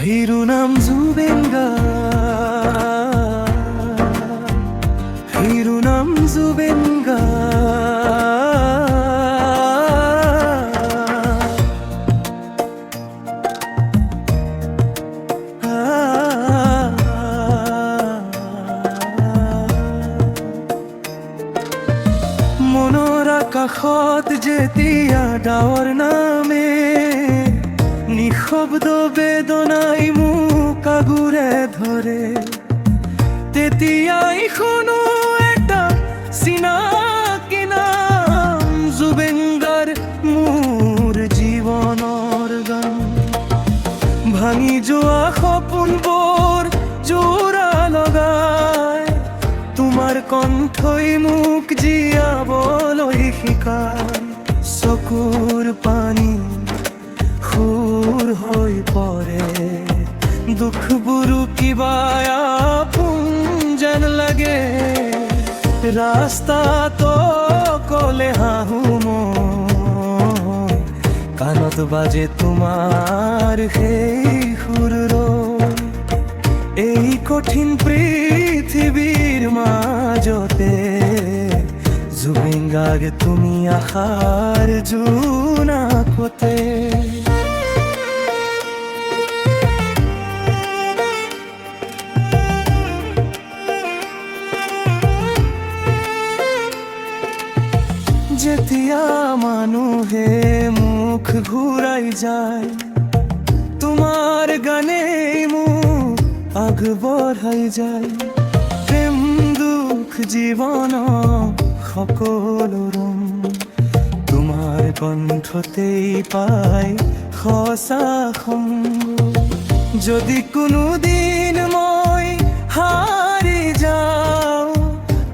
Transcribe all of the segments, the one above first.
শিৰোনাম জুবিন গাৰ্গ, শিৰোনাম জুবিন গাৰ্গ। মনৰ আকাশত যেতিয়া ডাৱৰ নামে, নিঃশব্দ বেদনাই মোক আগুৰে ধৰে, তেতিয়াই শুনো এটা চিনাকি নাম, জুবিন গাৰ্গ মোৰ জীৱনৰ গান। ভাঙি যোৱা সপোনবোৰ জোৰা লগাই, তোমাৰ কণ্ঠই মোক জীয়াবলৈ শিকায়। চকুৰ পানী সুৰ হৈ পৰে, দুখবোৰো কিবা আপোন যেন লাগে। ৰাস্তাত অকলে হাঁহো মই, কাণত বাজে তোমাৰ সেই সুৰৰ। এই কঠিন পৃথিৱীৰ মাজতে জুবিন গাৰ্গ তুমি আশাৰ জোনাকতে। যেতিয়া মানুহে মুখ ঘূৰাই যায়, তোমাৰ গানেই মোক আগবঢ়াই যায়। প্ৰেম দুখ জীৱন সকলো ৰং, তোমাৰ কণ্ঠতেই পাই সঁচা সংগ। যদি কোনোদিন মই হাৰি যাওঁ,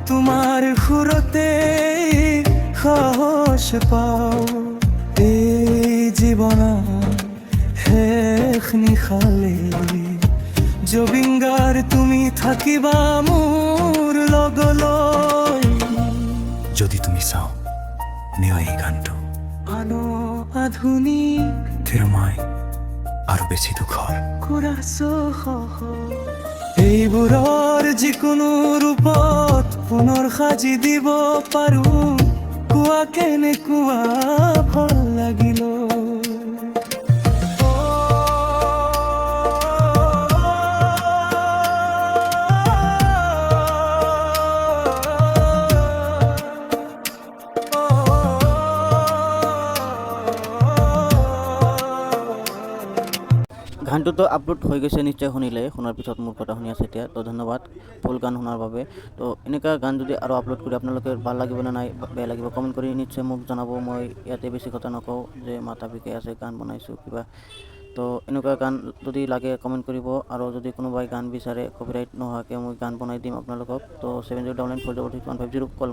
তোমাৰ সুৰতে সাহস পাওঁ। এই জীৱনৰ শেষ নিশালে জুবিন গাৰ্গ তুমি থাকিবা মোৰ লগলৈ। যদি তুমি চাও নিয় এই গানটো আনো আধুনিক মই আৰু বেছি দুখৰ এইবোৰৰ যিকোনো ৰূপত পুনৰ সাজি দিব পাৰো। কোৱা কেনেকুৱা ভাল লাগিল। গানটোতো আপলোড হৈ গৈছে, নিশ্চয় শুনিলে। শুনাৰ পিছত মোৰ কথা শুনি আছে এতিয়া, তো ধন্যবাদ ফুল গান শুনাৰ বাবে। তো এনেকুৱা গান যদি আৰু আপলোড কৰি আপোনালোকে ভাল লাগিব নে নাই, বেয়া লাগিব, কমেণ্ট কৰি নিশ্চয় মোক জনাব। মই ইয়াতে বেছি কথা নকওঁ যে মাথা বিকাই আছে, গান বনাইছোঁ কিবা। তো এনেকুৱা গান যদি লাগে কমেণ্ট কৰিব, আৰু যদি কোনোবাই গান বিচাৰে কপিৰাইট নোহোৱাকৈ মই গান বনাই দিম আপোনালোকক। তো 7099406150 কল